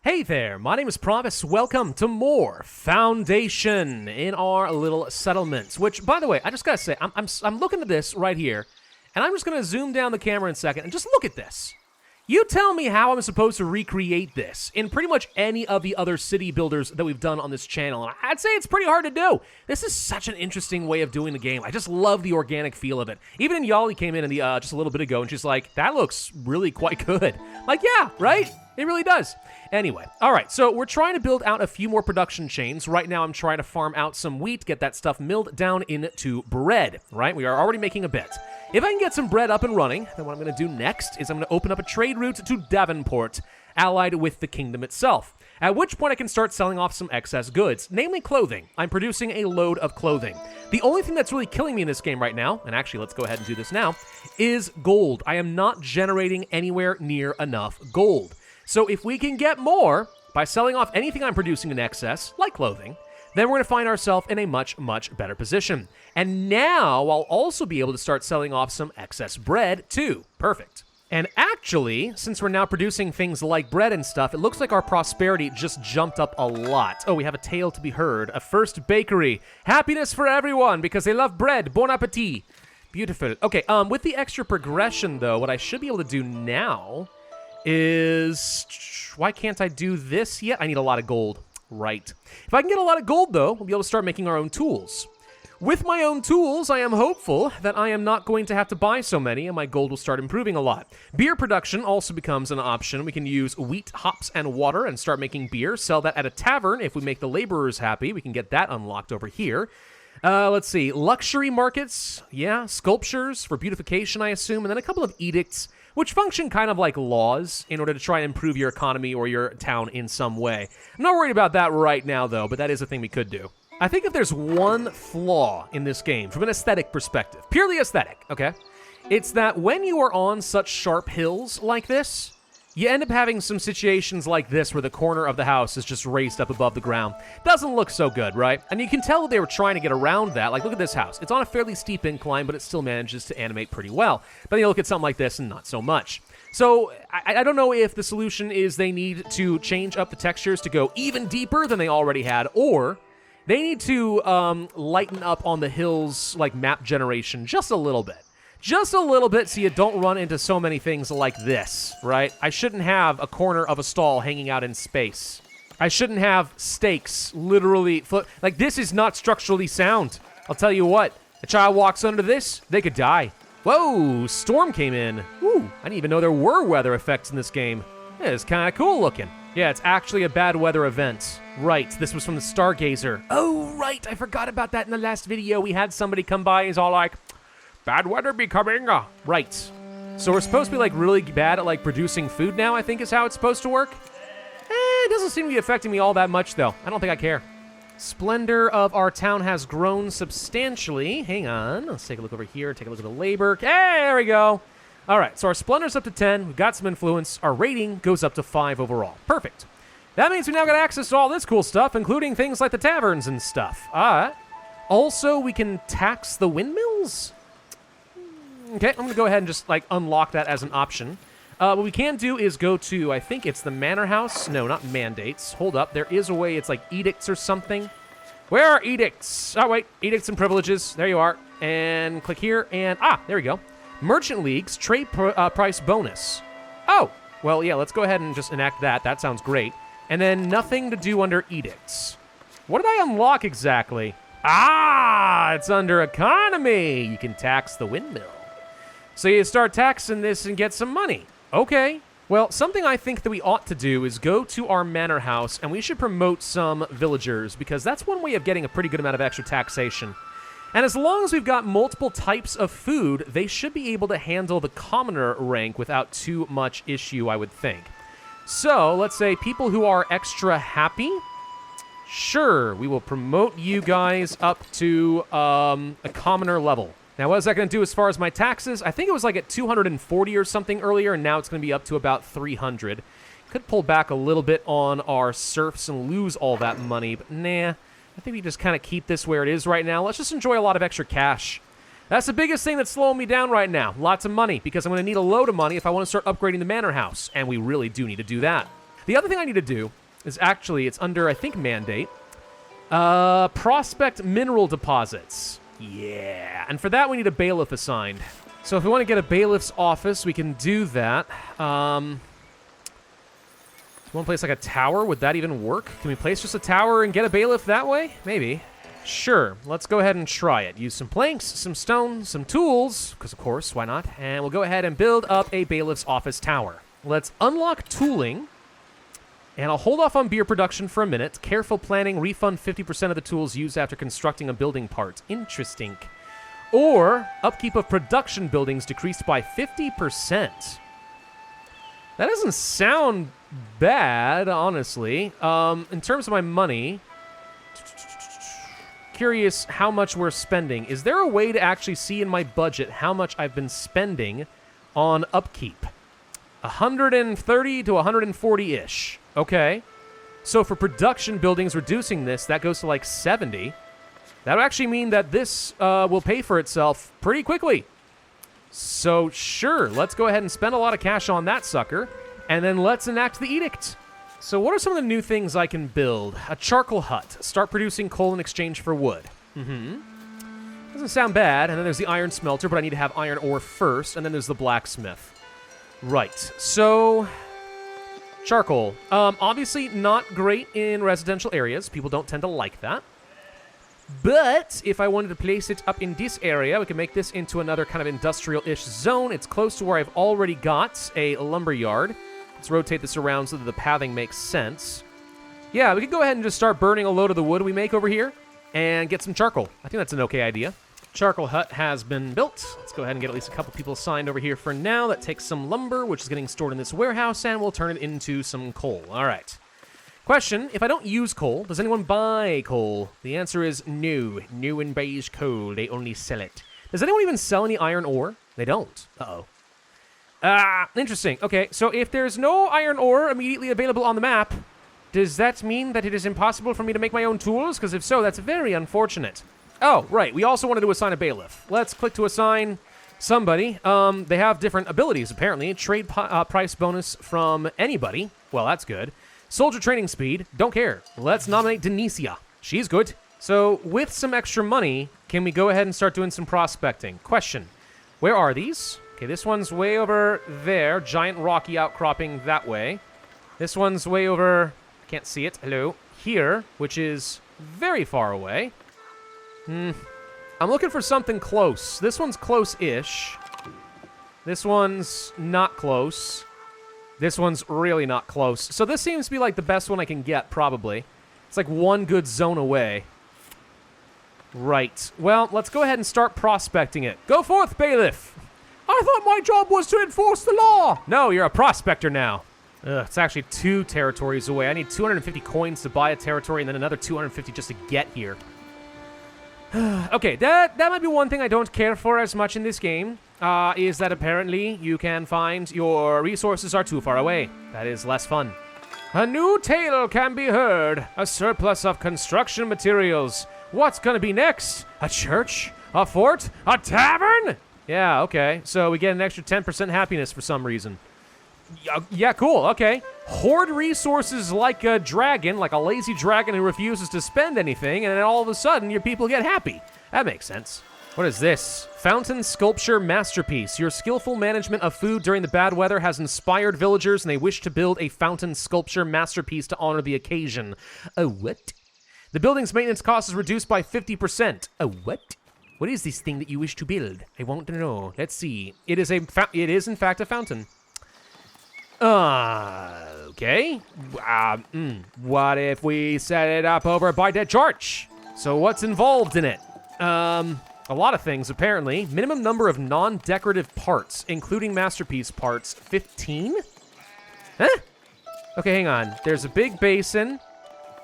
Hey there, my name is Pravus. Welcome to more Foundation in our little settlements. Which, by the way, I just gotta say, I'm looking at this right here, and I'm just gonna zoom down the camera in a second and just look at this. You tell me how I'm supposed to recreate this in pretty much any of the other city builders that we've done on this channel. And I'd say it's pretty hard to do. This is such an interesting way of doing the game. I just love the organic feel of it. Even Yali came in the just a little bit ago, and she's like, that looks really quite good. Like, yeah, right? It really does. Anyway, all right, so we're trying to build out a few more production chains. Right now, I'm trying to farm out some wheat, get that stuff milled down into bread, right? We are already making a bit. If I can get some bread up and running, then what I'm going to do next is I'm going to open up a trade route to Davenport, allied with the kingdom itself, at which point I can start selling off some excess goods, namely clothing. I'm producing a load of clothing. The only thing that's really killing me in this game right now, and actually let's go ahead and do this now, is gold. I am not generating anywhere near enough gold. So if we can get more by selling off anything I'm producing in excess, like clothing, then we're going to find ourselves in a much, much better position. And now I'll also be able to start selling off some excess bread too. Perfect. And actually, since we're now producing things like bread and stuff, it looks like our prosperity just jumped up a lot. Oh, we have a tale to be heard. A first bakery. Happiness for everyone because they love bread. Bon appetit. Beautiful. Okay, with the extra progression though, what I should be able to do now is, why can't I do this yet? I need a lot of gold. Right. If I can get a lot of gold, though, we'll be able to start making our own tools. With my own tools, I am hopeful that I am not going to have to buy so many, and my gold will start improving a lot. Beer production also becomes an option. We can use wheat, hops, and water and start making beer. Sell that at a tavern. If we make the laborers happy, we can get that unlocked over here. Let's see. Luxury markets. Yeah. Sculptures for beautification, I assume. And then a couple of edicts, which function kind of like laws in order to try and improve your economy or your town in some way. I'm not worried about that right now, though, but that is a thing we could do. I think if there's one flaw in this game, from an aesthetic perspective, purely aesthetic, okay, it's that when you are on such sharp hills like this, you end up having some situations like this where the corner of the house is just raised up above the ground. Doesn't look so good, right? And you can tell that they were trying to get around that. Like, look at this house. It's on a fairly steep incline, but it still manages to animate pretty well. But then you look at something like this and not so much. So I don't know if the solution is they need to change up the textures to go even deeper than they already had, or they need to lighten up on the hills, like map generation, just a little bit. Just a little bit so you don't run into so many things like this, right? I shouldn't have a corner of a stall hanging out in space. I shouldn't have stakes literally like, this is not structurally sound. I'll tell you what, a child walks under this, they could die. Whoa, storm came in. Ooh, I didn't even know there were weather effects in this game. Yeah, it's kind of cool looking. Yeah, it's actually a bad weather event. Right, this was from the Stargazer. Oh, right, I forgot about that in the last video. We had somebody come by, he's all like, bad weather be coming. Right. So we're supposed to be like really bad at like producing food now, I think is how it's supposed to work. It doesn't seem to be affecting me all that much though. I don't think I care. Splendor of our town has grown substantially. Hang on. Let's take a look over here. Take a look at the labor. Hey, there we go. All right. So our splendor's up to 10. We've got some influence. Our rating goes up to 5 overall. Perfect. That means we now got access to all this cool stuff, including things like the taverns and stuff. Also, we can tax the windmills. Okay, I'm going to go ahead and just, like, unlock that as an option. What we can do is go to, I think it's the manor house. No, not mandates. Hold up. There is a way. It's like edicts or something. Where are edicts? Oh, wait. Edicts and privileges. There you are. And click here. And, there we go. Merchant leagues, trade price bonus. Oh, well, yeah, let's go ahead and just enact that. That sounds great. And then nothing to do under edicts. What did I unlock exactly? It's under economy. You can tax the windmill. So you start taxing this and get some money. Okay. Well, something I think that we ought to do is go to our manor house, and we should promote some villagers, because that's one way of getting a pretty good amount of extra taxation. And as long as we've got multiple types of food, they should be able to handle the commoner rank without too much issue, I would think. So, let's say people who are extra happy. Sure, we will promote you guys up to a commoner level. Now, what is that going to do as far as my taxes? I think it was like at 240 or something earlier, and now it's going to be up to about 300. Could pull back a little bit on our serfs and lose all that money, but nah. I think we just kind of keep this where it is right now. Let's just enjoy a lot of extra cash. That's the biggest thing that's slowing me down right now. Lots of money, because I'm going to need a load of money if I want to start upgrading the manor house, and we really do need to do that. The other thing I need to do is actually, it's under, I think, mandate. Prospect mineral deposits. Yeah. And for that, we need a bailiff assigned. So if we want to get a bailiff's office, we can do that. Do you want to place like a tower? Would that even work? Can we place just a tower and get a bailiff that way? Maybe. Sure. Let's go ahead and try it. Use some planks, some stone, some tools, because of course, why not? And we'll go ahead and build up a bailiff's office tower. Let's unlock tooling. And I'll hold off on beer production for a minute. Careful planning, refund 50% of the tools used after constructing a building part. Interesting. Or, upkeep of production buildings decreased by 50%. That doesn't sound bad, honestly. In terms of my money, curious how much we're spending. Is there a way to actually see in my budget how much I've been spending on upkeep? 130 to 140-ish. Okay. So for production buildings reducing this, that goes to like 70. That would actually mean that this will pay for itself pretty quickly. So sure, let's go ahead and spend a lot of cash on that sucker, and then let's enact the edict. So what are some of the new things I can build? A charcoal hut. Start producing coal in exchange for wood. Doesn't sound bad. And then there's the iron smelter, but I need to have iron ore first, and then there's the blacksmith. Right. So charcoal. Obviously not great in residential areas. People don't tend to like that. But if I wanted to place it up in this area, we can make this into another kind of industrial-ish zone. It's close to where I've already got a lumber yard. Let's rotate this around so that the pathing makes sense. Yeah, we could go ahead and just start burning a load of the wood we make over here and get some charcoal. I think that's an okay idea. Charcoal hut has been built. Let's go ahead and get at least a couple people assigned over here for now. That takes some lumber, which is getting stored in this warehouse, and we'll turn it into some coal. All right. Question, if I don't use coal, does anyone buy coal? The answer is no. No one buys coal. They only sell it. Does anyone even sell any iron ore? They don't. Uh-oh. Interesting. Okay, so if there's no iron ore immediately available on the map, does that mean that it is impossible for me to make my own tools? Because if so, that's very unfortunate. Oh, right. We also wanted to assign a bailiff. Let's click to assign somebody. They have different abilities, apparently. Trade price bonus from anybody. Well, that's good. Soldier training speed. Don't care. Let's nominate Denicia. She's good. So, with some extra money, can we go ahead and start doing some prospecting? Question. Where are these? Okay, this one's way over there. Giant rocky outcropping that way. This one's way over... Can't see it. Hello. Here, which is very far away. I'm looking for something close. This one's close-ish. This one's not close. This one's really not close. So this seems to be like the best one I can get, probably. It's like one good zone away. Right. Well, let's go ahead and start prospecting it. Go forth, bailiff! I thought my job was to enforce the law! No, you're a prospector now. Ugh, it's actually 2 territories away. I need 250 coins to buy a territory and then another 250 just to get here. Okay, that might be one thing I don't care for as much in this game, is that apparently you can find your resources are too far away. That is less fun. A new tale can be heard. A surplus of construction materials. What's gonna be next? A church? A fort? A tavern? Yeah, okay. So we get an extra 10% happiness for some reason. Yeah, cool, okay. Hoard resources like a dragon, like a lazy dragon who refuses to spend anything, and then all of a sudden your people get happy. That makes sense. What is this? Fountain Sculpture Masterpiece. Your skillful management of food during the bad weather has inspired villagers, and they wish to build a fountain sculpture masterpiece to honor the occasion. A what? The building's maintenance cost is reduced by 50%. A what? What is this thing that you wish to build? I want to know. Let's see. It is in fact a fountain. Okay. What if we set it up over by the church? So what's involved in it? A lot of things, apparently. Minimum number of non-decorative parts, including masterpiece parts, 15? Huh? Okay, hang on. There's a big basin,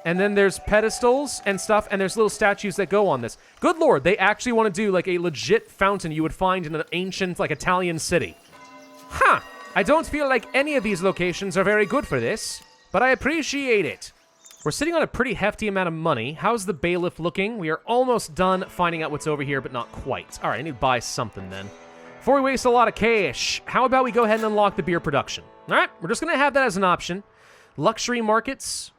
and then there's pedestals and stuff, and there's little statues that go on this. Good lord, they actually want to do, like, a legit fountain you would find in an ancient, like, Italian city. Huh. I don't feel like any of these locations are very good for this, but I appreciate it. We're sitting on a pretty hefty amount of money. How's the bailiff looking? We are almost done finding out what's over here, but not quite. All right, I need to buy something then. Before we waste a lot of cash, how about we go ahead and unlock the beer production? All right, we're just going to have that as an option. Luxury markets.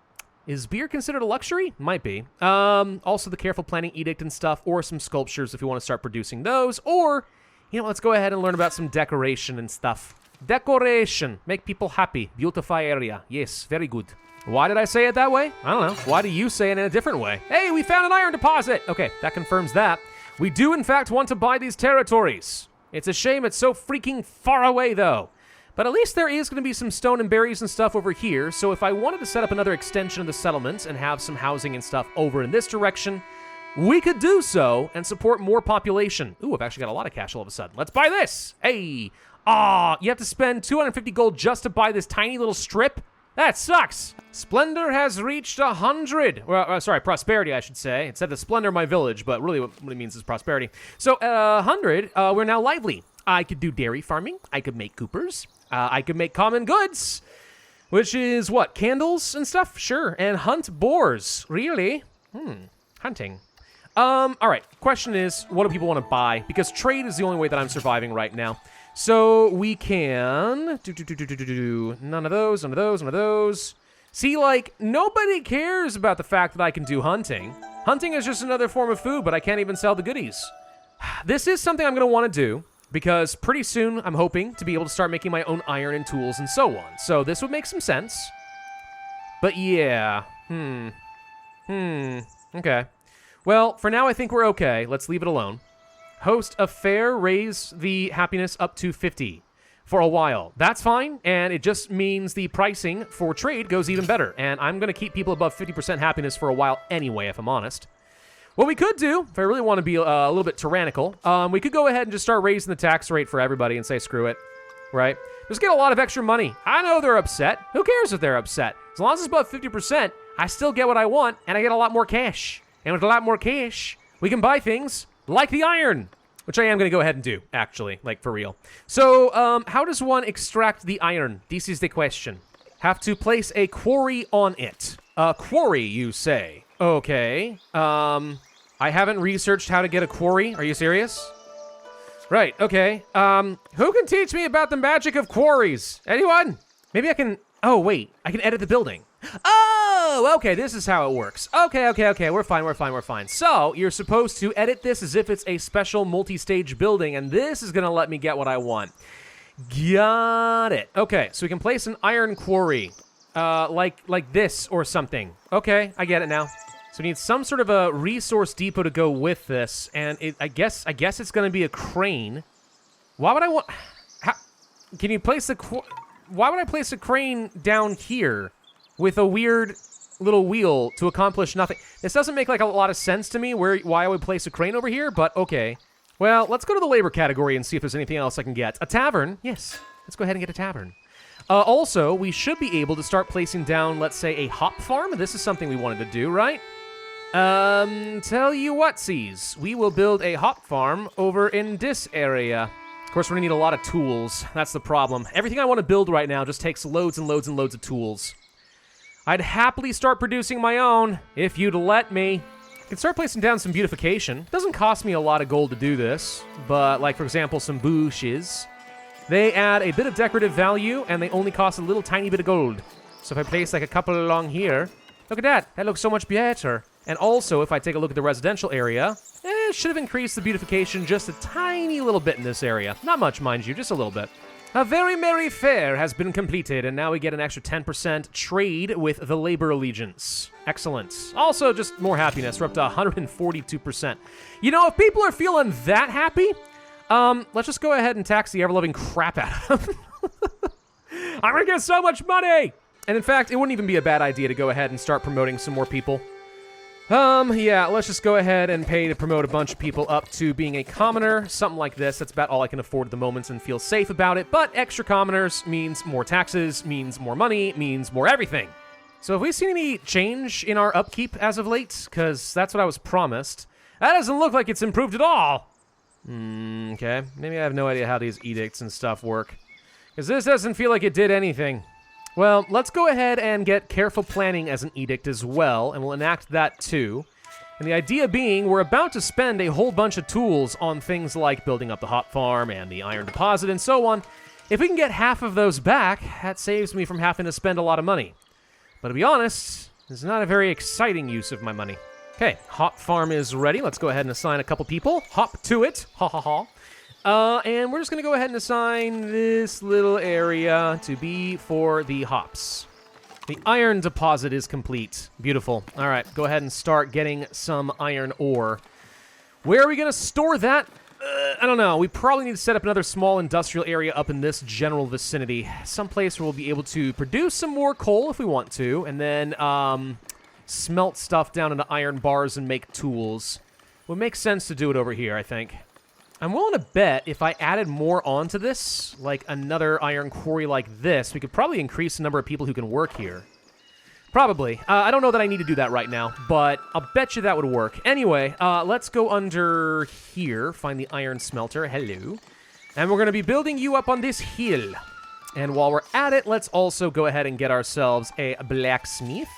Is beer considered a luxury? Might be. Also the careful planning edict and stuff, or some sculptures if you want to start producing those, or, let's go ahead and learn about some decoration and stuff. Decoration. Make people happy. Beautify area. Yes, very good. Why did I say it that way? I don't know. Why do you say it in a different way? Hey, we found an iron deposit! Okay, that confirms that. We do, in fact, want to buy these territories. It's a shame it's so freaking far away, though. But at least there is going to be some stone and berries and stuff over here, so if I wanted to set up another extension of the settlements and have some housing and stuff over in this direction, we could do so and support more population. Ooh, I've actually got a lot of cash all of a sudden. Let's buy this! Hey! You have to spend 250 gold just to buy this tiny little strip? That sucks! Splendor has reached 100. Well, sorry, prosperity, I should say. It said the splendor of my village, but really what it means is prosperity. So, 100, we're now lively. I could do dairy farming. I could make coopers. I could make common goods, which is what? Candles and stuff? Sure. And hunt boars. Really? Hunting. All right. Question is, what do people want to buy? Because trade is the only way that I'm surviving right now. So we can none of those, none of those, none of those. See, like, nobody cares about the fact that I can do hunting. Hunting is just another form of food, but I can't even sell the goodies. This is something I'm going to want to do. Because pretty soon, I'm hoping to be able to start making my own iron and tools and so on. So this would make some sense. But yeah. Okay. Well, for now, I think we're okay. Let's leave it alone. Host a fair, raise the happiness up to 50 for a while. That's fine, and it just means the pricing for trade goes even better. And I'm going to keep people above 50% happiness for a while anyway, if I'm honest. What we could do, if I really want to be a little bit tyrannical, we could go ahead and just start raising the tax rate for everybody and say screw it, right? Just get a lot of extra money. I know they're upset. Who cares if they're upset? As long as it's above 50%, I still get what I want, and I get a lot more cash. And with a lot more cash, we can buy things like the iron, which I am going to go ahead and do, actually, like for real. So, how does one extract the iron? This is the question. Have to place a quarry on it. A quarry, you say? Okay. I haven't researched how to get a quarry. Are you serious? Right, okay. Who can teach me about the magic of quarries? Anyone? Maybe I can... Oh, wait. I can edit the building. Oh, okay. This is how it works. Okay. We're fine. So, you're supposed to edit this as if it's a special multi-stage building, and this is going to let me get what I want. Got it. Okay, so we can place an iron quarry. Like this or something. Okay, I get it now. So we need some sort of a resource depot to go with this, and I guess it's going to be a crane. Why would I want... Can you place why would I place a crane down here with a weird little wheel to accomplish nothing? This doesn't make like a lot of sense to me why I would place a crane over here, but okay. Well, let's go to the labor category and see if there's anything else I can get. A tavern? Yes. Let's go ahead and get a tavern. Also, we should be able to start placing down, let's say, a hop farm. This is something we wanted to do, right? Tell you what, C's. We will build a hop farm over in this area. Of course, we're gonna need a lot of tools. That's the problem. Everything I want to build right now just takes loads and loads and loads of tools. I'd happily start producing my own, if you'd let me. I can start placing down some beautification. It doesn't cost me a lot of gold to do this, but, like, for example, some bushes. They add a bit of decorative value, and they only cost a little tiny bit of gold. So if I place, like, a couple along here, look at that. That looks so much better. And also, if I take a look at the residential area, it should have increased the beautification just a tiny little bit in this area. Not much, mind you, just a little bit. A very merry fair has been completed, and now we get an extra 10% trade with the labor allegiance. Excellent. Also, just more happiness. We're up to 142%. You know, if people are feeling that happy, let's just go ahead and tax the ever-loving crap out of them. I'm gonna get so much money! And in fact, it wouldn't even be a bad idea to go ahead and start promoting some more people. Yeah, let's just go ahead and pay to promote a bunch of people up to being a commoner, something like this. That's about all I can afford at the moment and feel safe about it, but extra commoners means more taxes, means more money, means more everything. So have we seen any change in our upkeep as of late? Because that's what I was promised. That doesn't look like it's improved at all. Okay. Maybe I have no idea how these edicts and stuff work. Because this doesn't feel like it did anything. Well, let's go ahead and get careful planning as an edict as well, and we'll enact that too. And the idea being, we're about to spend a whole bunch of tools on things like building up the hop farm and the iron deposit and so on. If we can get half of those back, that saves me from having to spend a lot of money. But to be honest, this is not a very exciting use of my money. Okay, hop farm is ready. Let's go ahead and assign a couple people. Hop to it. Ha ha ha. And we're just going to go ahead and assign this little area to be for the hops. The iron deposit is complete. Beautiful. All right, go ahead and start getting some iron ore. Where are we going to store that? I don't know. We probably need to set up another small industrial area up in this general vicinity. Someplace where we'll be able to produce some more coal if we want to, and then smelt stuff down into iron bars and make tools. It would make sense to do it over here, I think. I'm willing to bet if I added more onto this, like another iron quarry like this, we could probably increase the number of people who can work here. Probably. I don't know that I need to do that right now, but I'll bet you that would work. Anyway, let's go under here, find the iron smelter. Hello. And we're going to be building you up on this hill. And while we're at it, let's also go ahead and get ourselves a blacksmith.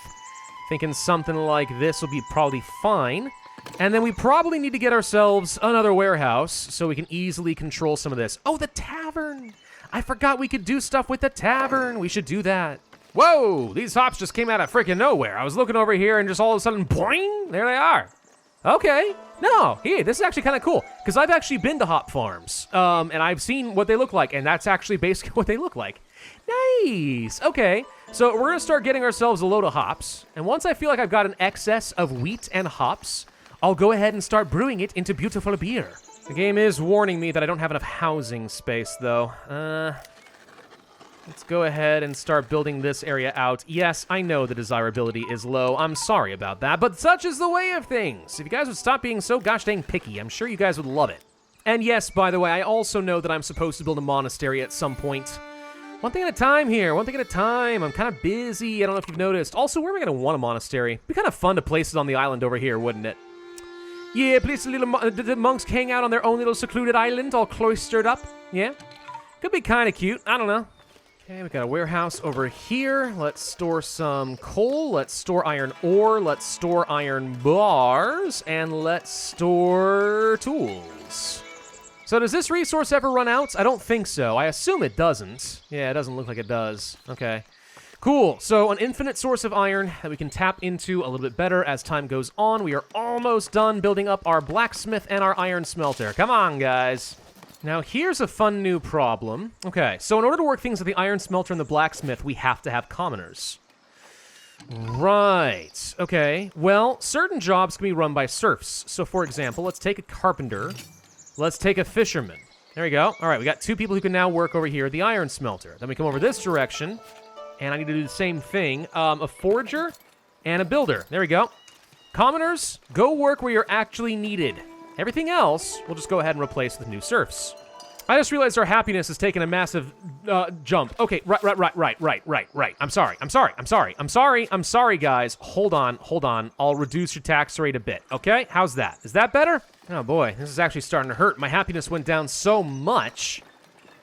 Thinking something like this will be probably fine. And then we probably need to get ourselves another warehouse so we can easily control some of this. Oh, the tavern! I forgot we could do stuff with the tavern. We should do that. Whoa! These hops just came out of freaking nowhere. I was looking over here and just all of a sudden, boing! There they are. Okay. No, hey, this is actually kind of cool. Because I've actually been to hop farms. And I've seen what they look like. And that's actually basically what they look like. Nice! Okay. So we're going to start getting ourselves a load of hops. And once I feel like I've got an excess of wheat and hops, I'll go ahead and start brewing it into beautiful beer. The game is warning me that I don't have enough housing space, though. Let's go ahead and start building this area out. Yes, I know the desirability is low. I'm sorry about that, but such is the way of things. If you guys would stop being so gosh dang picky, I'm sure you guys would love it. And yes, by the way, I also know that I'm supposed to build a monastery at some point. One thing at a time here. One thing at a time. I'm kind of busy. I don't know if you've noticed. Also, where am I going to want a monastery? It'd be kind of fun to place it on the island over here, wouldn't it? Yeah, place the monks hang out on their own little secluded island, all cloistered up. Yeah? Could be kind of cute. I don't know. Okay, we got a warehouse over here. Let's store some coal. Let's store iron ore. Let's store iron bars. And let's store tools. So does this resource ever run out? I don't think so. I assume it doesn't. Yeah, it doesn't look like it does. Okay. Cool. So an infinite source of iron that we can tap into a little bit better as time goes on. We are almost done building up our blacksmith and our iron smelter. Come on, guys. Now, here's a fun new problem. Okay, so in order to work things with the iron smelter and the blacksmith, we have to have commoners. Right. Okay. Well, certain jobs can be run by serfs. So, for example, let's take a carpenter. Let's take a fisherman. There we go. All right, we got two people who can now work over here at the iron smelter. Then we come over this direction, and I need to do the same thing. A forger and a builder. There we go. Commoners, go work where you're actually needed. Everything else, we'll just go ahead and replace with new serfs. I just realized our happiness has taken a massive jump. Okay, right. I'm sorry, guys. Hold on. I'll reduce your tax rate a bit, okay? How's that? Is that better? Oh, boy, this is actually starting to hurt. My happiness went down so much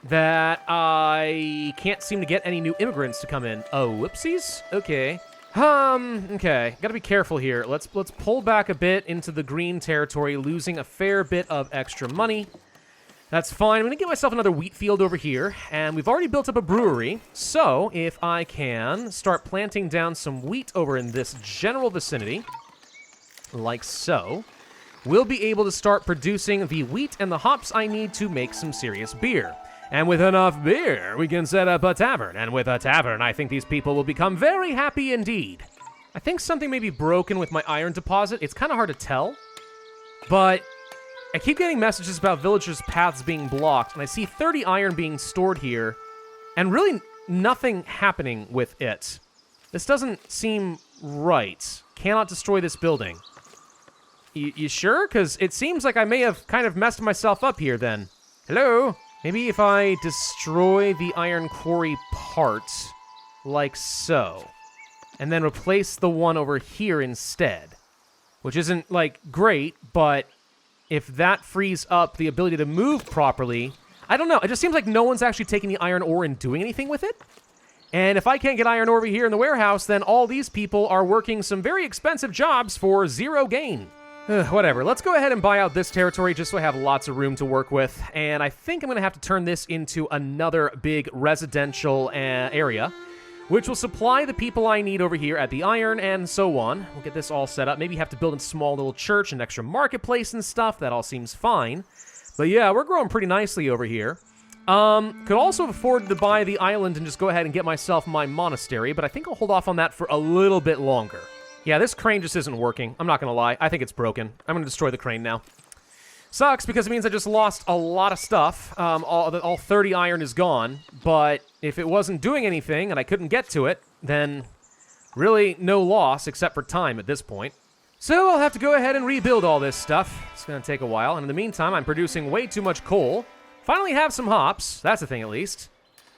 that I can't seem to get any new immigrants to come in. Oh, whoopsies? Okay. Okay. Gotta be careful here. Let's pull back a bit into the green territory, losing a fair bit of extra money. That's fine. I'm gonna get myself another wheat field over here, and we've already built up a brewery, so if I can start planting down some wheat over in this general vicinity, like so, we'll be able to start producing the wheat and the hops I need to make some serious beer. And with enough beer, we can set up a tavern. And with a tavern, I think these people will become very happy indeed. I think something may be broken with my iron deposit. It's kind of hard to tell. But I keep getting messages about villagers' paths being blocked. And I see 30 iron being stored here. And really nothing happening with it. This doesn't seem right. Cannot destroy this building. You sure? Because it seems like I may have kind of messed myself up here then. Hello? Maybe if I destroy the iron quarry part, like so, and then replace the one over here instead, which isn't, like, great, but if that frees up the ability to move properly, I don't know. It just seems like no one's actually taking the iron ore and doing anything with it. And if I can't get iron ore over here in the warehouse, then all these people are working some very expensive jobs for zero gain. Whatever, let's go ahead and buy out this territory just so I have lots of room to work with. And I think I'm going to have to turn this into another big residential area. which will supply the people I need over here at the iron and so on. We'll get this all set up. Maybe have to build a small little church and extra marketplace and stuff. That all seems fine. But yeah, we're growing pretty nicely over here. Could also afford to buy the island and just go ahead and get myself my monastery, but I think I'll hold off on that for a little bit longer. Yeah, this crane just isn't working. I'm not going to lie. I think it's broken. I'm going to destroy the crane now. Sucks because it means I just lost a lot of stuff. All 30 iron is gone, but if it wasn't doing anything and I couldn't get to it, then really no loss except for time at this point. So I'll have to go ahead and rebuild all this stuff. It's going to take a while, and in the meantime, I'm producing way too much coal. Finally have some hops. That's a thing at least.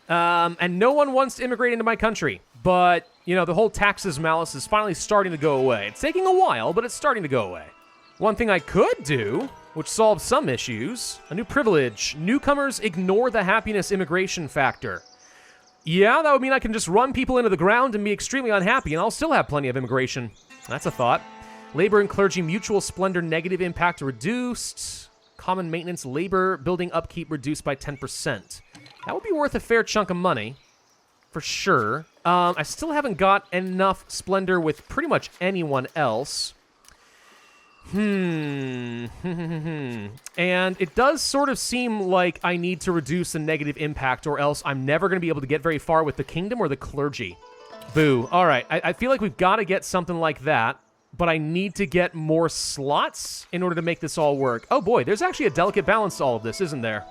And no one wants to immigrate into my country. But, you know, the whole taxes malice is finally starting to go away. It's taking a while, but it's starting to go away. One thing I could do, which solves some issues, a new privilege. Newcomers ignore the happiness immigration factor. Yeah, that would mean I can just run people into the ground and be extremely unhappy, and I'll still have plenty of immigration. That's a thought. Labor and clergy mutual splendor negative impact reduced. Common maintenance labor building upkeep reduced by 10%. That would be worth a fair chunk of money, for sure. I still haven't got enough splendor with pretty much anyone else. And it does sort of seem like I need to reduce the negative impact, or else I'm never going to be able to get very far with the kingdom or the clergy. Boo. All right, I feel like we've got to get something like that, but I need to get more slots in order to make this all work. Oh boy, there's actually a delicate balance to all of this, isn't there?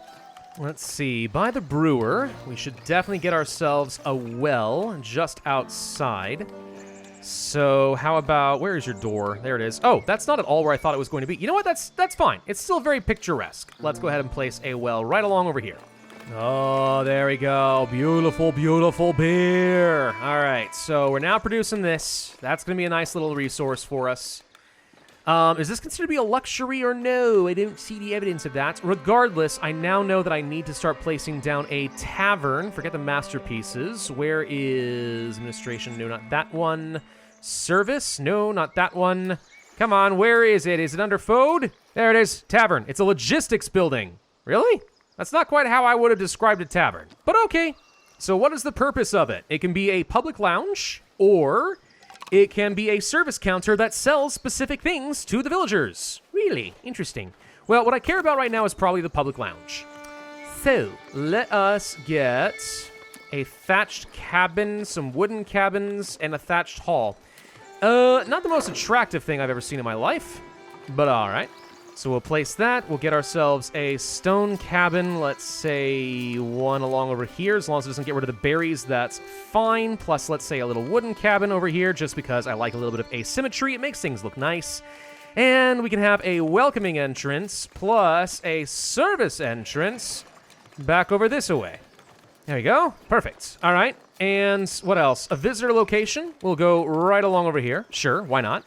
Let's see, by the brewer, we should definitely get ourselves a well just outside. So how about, where is your door? There it is. Oh, that's not at all where I thought it was going to be. You know what, that's fine. It's still very picturesque. Let's go ahead and place a well right along over here. Oh, there we go. Beautiful, beautiful beer. All right, so we're now producing this. That's going to be a nice little resource for us. Is this considered to be a luxury or no? I don't see the evidence of that. Regardless, I now know that I need to start placing down a tavern. Forget the masterpieces. Where is administration? No, not that one. Service? No, not that one. Come on, where is it? Is it under food? There it is. Tavern. It's a logistics building. Really? That's not quite how I would have described a tavern. But okay. So what is the purpose of it? It can be a public lounge, or it can be a service counter that sells specific things to the villagers. Really? Interesting. Well, what I care about right now is probably the public lounge. So, let us get a thatched cabin, some wooden cabins, and a thatched hall. Not the most attractive thing I've ever seen in my life, but all right. So we'll place that. We'll get ourselves a stone cabin. Let's say one along over here. As long as it doesn't get rid of the berries, that's fine. Plus, let's say a little wooden cabin over here, just because I like a little bit of asymmetry. It makes things look nice. And we can have a welcoming entrance plus a service entrance back over this way. There we go. Perfect. All right. And what else? A visitor location. We'll go right along over here. Sure, why not?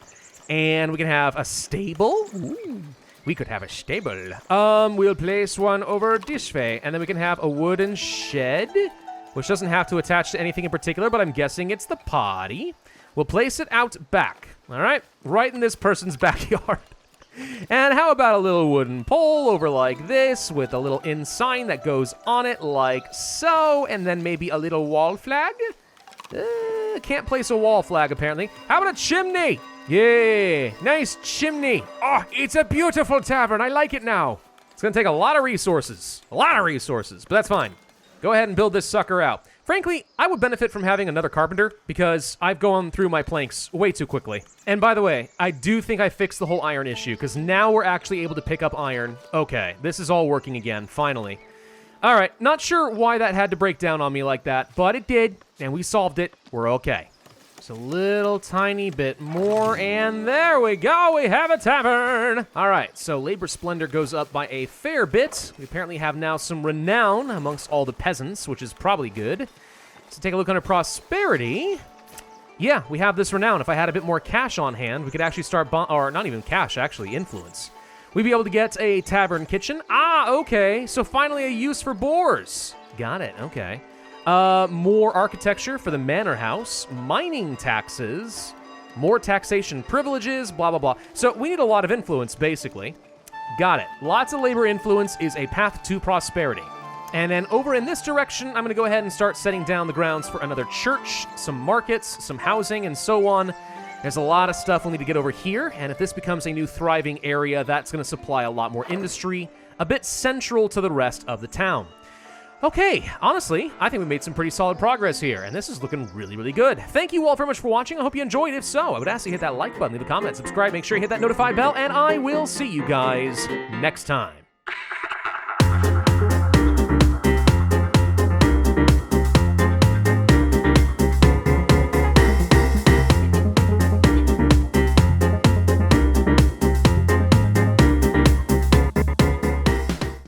And we can have a stable. Ooh. We could have a stable. We'll place one over this way, and then we can have a wooden shed, which doesn't have to attach to anything in particular, but I'm guessing it's the potty. We'll place it out back, all right? Right in this person's backyard. And how about a little wooden pole over like this with a little inn sign that goes on it like so, and then maybe a little wall flag? Can't place a wall flag, apparently. How about a chimney? Yeah, nice chimney. Oh, it's a beautiful tavern. I like it now. It's going to take a lot of resources. But that's fine. Go ahead and build this sucker out. Frankly, I would benefit from having another carpenter because I've gone through my planks way too quickly. And by the way, I do think I fixed the whole iron issue because now we're actually able to pick up iron. Okay, this is all working again, finally. All right, not sure why that had to break down on me like that, but it did, and we solved it. We're okay. Just a little tiny bit more, and there we go. We have a tavern. All right, so labor splendor goes up by a fair bit. We apparently have now some renown amongst all the peasants, which is probably good. So take a look under prosperity. Yeah, we have this renown. If I had a bit more cash on hand, we could actually start, or not even cash, actually, influence. We'd be able to get a tavern kitchen. Ah, okay. So finally a use for boars. Got it, okay. More architecture for the manor house. Mining taxes. More taxation privileges, blah, blah, blah. So we need a lot of influence, basically. Got it. Lots of labor influence is a path to prosperity. And then over in this direction, I'm going to go ahead and start setting down the grounds for another church, some markets, some housing, and so on. There's a lot of stuff we'll need to get over here, and if this becomes a new thriving area, that's going to supply a lot more industry, a bit central to the rest of the town. Okay, honestly, I think we made some pretty solid progress here, and this is looking really, really good. Thank you all very much for watching. I hope you enjoyed. If so, I would ask you to hit that like button, leave a comment, subscribe, make sure you hit that notify bell, and I will see you guys next time.